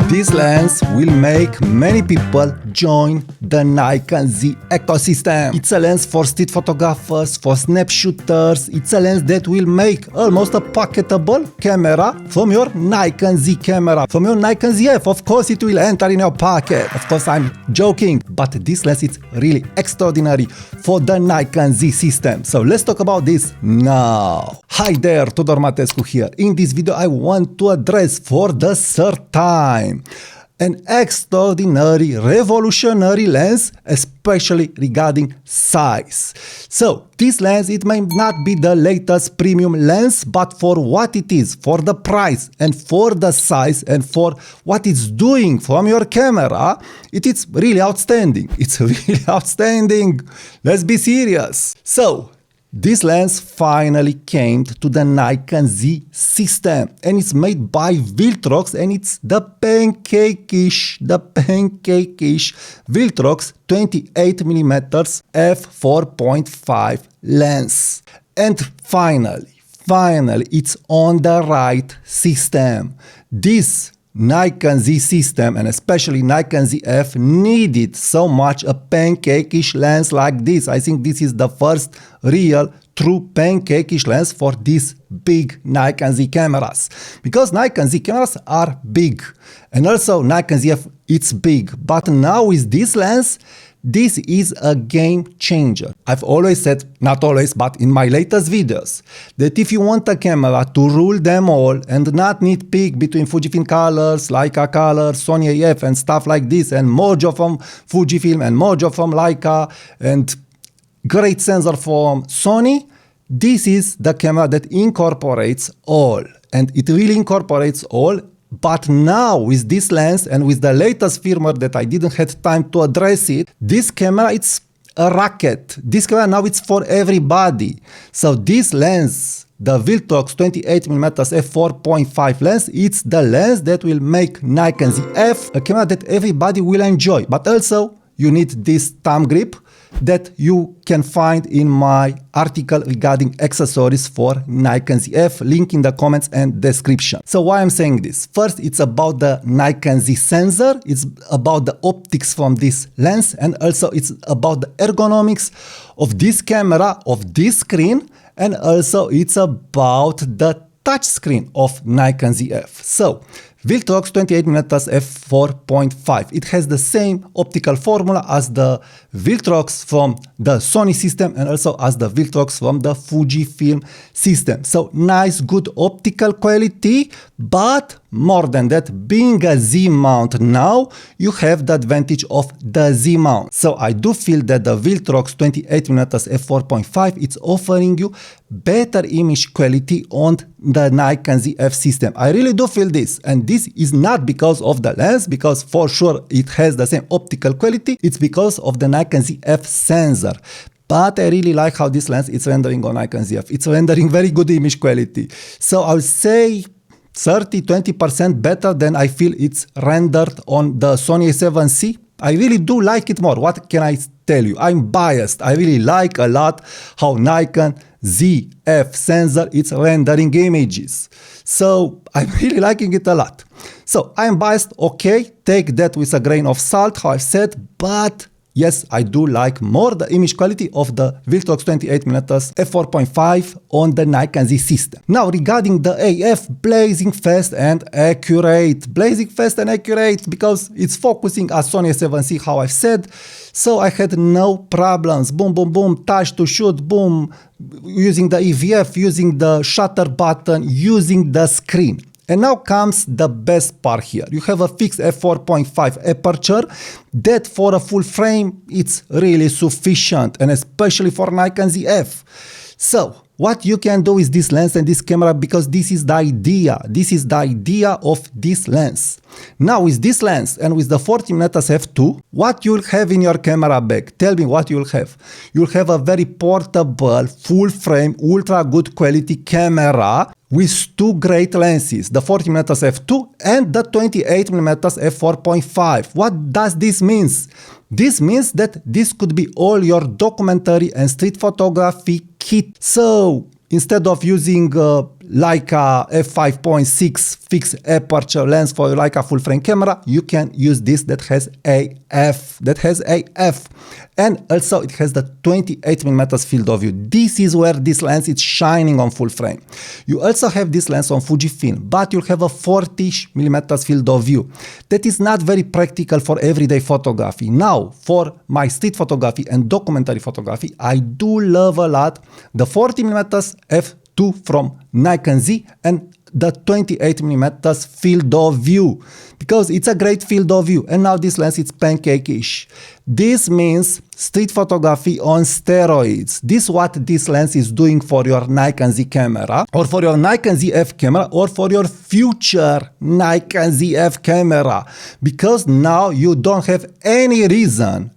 This lens will make many people join the Nikon Z ecosystem. It's a lens for street photographers, for snap shooters. It's a lens that will make almost a pocketable camera from your Nikon Z camera, from your Nikon ZF. Of course it will enter in your pocket. Of course I'm joking, but this lens is really extraordinary for the Nikon Z system. So let's talk about this now. Hi there, Tudor Matescu here. In this video I want to address for the third time an extraordinary, revolutionary lens, especially regarding size. So this lens, it may not be the latest premium lens, but for what it is, for the price and for the size and for what it's doing from your camera, it is really outstanding. It's really outstanding. Let's be serious. So this lens finally came to the Nikon Z system, and it's made by Viltrox, and it's the pancake-ish Viltrox 28mm f4.5 lens. And finally, it's on the right system. This Nikon Z system, and especially Nikon ZF, needed so much a pancake-ish lens like this. I think this is the first real true pancake-ish lens for these big Nikon Z cameras. Because Nikon Z cameras are big, and also Nikon ZF, it's big. But now with this lens, this is a game changer. I've always said, not always, but in my latest videos, that if you want a camera to rule them all and not nitpick between Fujifilm colors, Leica colors, Sony AF and stuff like this, and Mojo from Fujifilm and Mojo from Leica, and great sensor from Sony, this is the camera that incorporates all. And it really incorporates all. But now with this lens and with the latest firmware that I didn't have time to address it, this camera, it's a rocket. This camera now it's for everybody. So this lens, the Viltrox 28mm f4.5 lens, it's the lens that will make Nikon ZF a camera that everybody will enjoy. But also you need this thumb grip that you can find in my article regarding accessories for Nikon ZF, link in the comments and description. So why I'm saying this? First, it's about the Nikon Z sensor, it's about the optics from this lens, and also it's about the ergonomics of this camera, of this screen, and also it's about the touch screen of Nikon ZF. So Viltrox 28mm f4.5. It has the same optical formula as the Viltrox from the Sony system and also as the Viltrox from the Fujifilm system. So nice, good optical quality, but more than that, being a Z mount now, you have the advantage of the Z mount. So I do feel that the Viltrox 28mm f4.5, it's offering you better image quality on the Nikon ZF system. I really do feel this, and this is not because of the lens, because for sure it has the same optical quality, it's because of the Nikon ZF sensor. But I really like how this lens is rendering on Nikon ZF. It's rendering very good image quality. So I'll say 30-20% better than I feel it's rendered on the Sony A7C. I really do like it more. What can I tell you? I'm biased. I really like a lot how Nikon ZF sensor is rendering images. So I'm really liking it a lot. So I'm biased, okay, take that with a grain of salt, how I said, but yes, I do like more the image quality of the Viltrox 28mm f4.5 on the Nikon Z system. Now regarding the AF, blazing fast and accurate. Blazing fast and accurate because it's focusing as Sony A7C, how I've said. So I had no problems. Boom, boom, boom, touch to shoot, boom, using the EVF, using the shutter button, using the screen. And now comes the best part here. You have a fixed f4.5 aperture that for a full frame, it's really sufficient, and especially for Nikon ZF. So what you can do with this lens and this camera, because this is the idea. This is the idea of this lens. Now with this lens and with the 40mm f2, what you'll have in your camera bag? Tell me what you'll have. You'll have a very portable, full frame, ultra good quality camera with two great lenses, the 40mm f2 and the 28mm f4.5. What does this mean? This means that this could be all your documentary and street photography kit. So instead of using Leica f5.6 fixed aperture lens for Leica full frame camera, you can use this that has AF. And also it has the 28mm field of view. This is where this lens is shining on full frame. You also have this lens on Fujifilm, but you'll have a 40mm field of view. That is not very practical for everyday photography. Now, for my street photography and documentary photography, I do love a lot the 40mm f2 from Nikon Z and the 28mm field of view, because it's a great field of view. And now this lens is pancake-ish. This means street photography on steroids. This is what this lens is doing for your Nikon Z camera, or for your Nikon ZF camera, or for your future Nikon ZF camera, because now you don't have any reason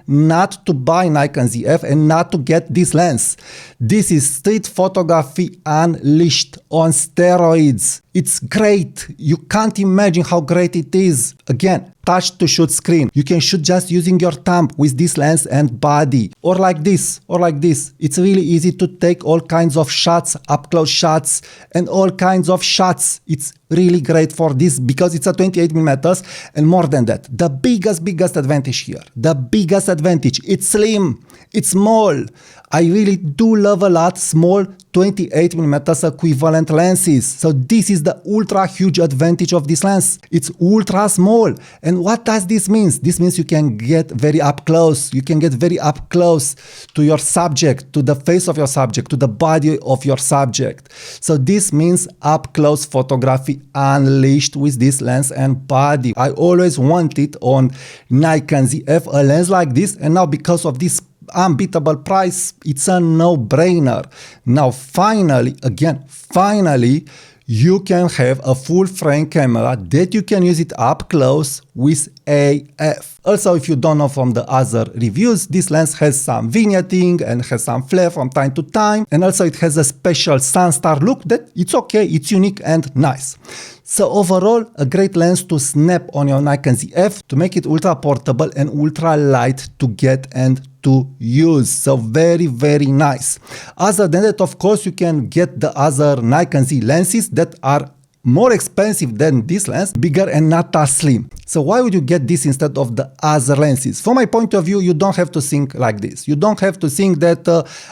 not to buy Nikon ZF and not to get this lens. This is street photography unleashed on steroids. It's great. You can't imagine how great it is. Again, touch to shoot screen. You can shoot just using your thumb with this lens and body, or like this, or like this. It's really easy to take all kinds of shots, up close shots, and all kinds of shots. It's really great for this because it's a 28mm, and more than that, the biggest advantage here, it's slim, it's small. I really do love a lot small 28mm equivalent lenses. So this is the ultra huge advantage of this lens. It's ultra small. And what does this mean? This means you can get very up close. You can get very up close to your subject, to the face of your subject, to the body of your subject. So this means up close photography unleashed with this lens and body. I always wanted on Nikon ZF a lens like this, and now because of this unbeatable price, it's a no-brainer. Now finally, you can have a full frame camera that you can use it up close with AF. Also, if you don't know from the other reviews, this lens has some vignetting and has some flare from time to time, and also it has a special Sunstar look that it's okay, it's unique and nice. So overall, a great lens to snap on your Nikon ZF to make it ultra portable and ultra light to get and to use. So very, very nice. Other than that, of course, you can get the other Nikon Z lenses that are more expensive than this lens, bigger and not as slim. So why would you get this instead of the other lenses? From my point of view, you don't have to think like this. You don't have to think that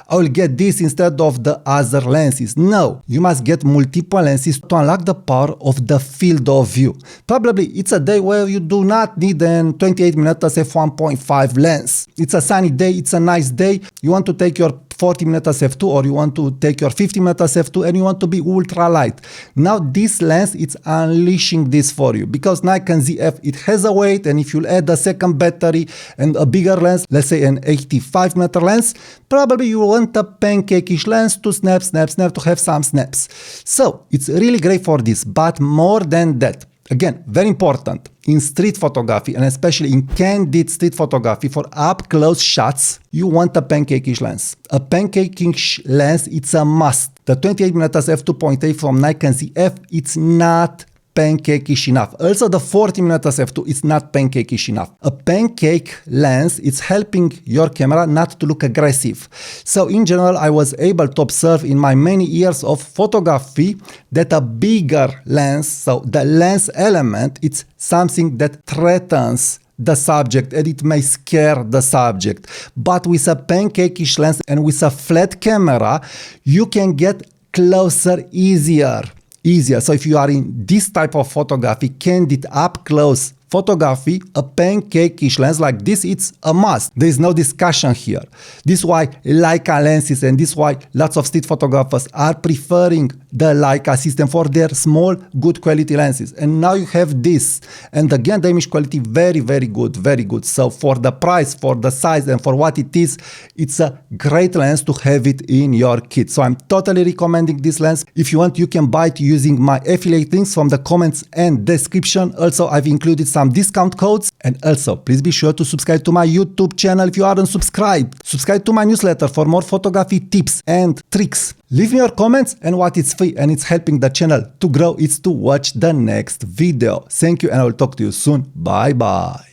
I will get this instead of the other lenses. No, you must get multiple lenses to unlock the power of the field of view. Probably it's a day where you do not need an 28mm f1.5 lens. It's a sunny day, it's a nice day. You want to take your 40mm f2 or you want to take your 50mm f2 and you want to be ultra light. Now this lens, it's unleashing this for you because Nikon ZF, it has a weight, and if you add a second battery and a bigger lens, let's say an 85mm lens, probably you want a pancake-ish lens to snap, to have some snaps. So it's really great for this, but more than that, again, very important, in street photography and especially in candid street photography for up-close shots, you want a pancake-ish lens. A pancake-ish lens, it's a must. The 28mm f2.8 from Nikon ZF, it's not pancake-ish enough. Also the 40mm f2 is not pancake-ish enough. A pancake lens is helping your camera not to look aggressive. So in general, I was able to observe in my many years of photography that a bigger lens, so the lens element, it's something that threatens the subject and it may scare the subject. But with a pancake-ish lens and with a flat camera, you can get closer easier. So if you are in this type of photography, candid up close photography, a pancake-ish lens like this, it's a must. There is no discussion here. This is why Leica lenses, and this is why lots of street photographers are preferring the Leica system for their small, good quality lenses. And now you have this. And again, the image quality, very, very good, very good. So for the price, for the size, and for what it is, it's a great lens to have it in your kit. So I'm totally recommending this lens. If you want, you can buy it using my affiliate links from the comments and description. Also, I've included some discount codes, and also please be sure to subscribe to my YouTube channel if you aren't subscribed. Subscribe to my newsletter for more photography tips and tricks. Leave me your comments, and what is free and it's helping the channel to grow is to watch the next video. Thank you, and I will talk to you soon. Bye bye.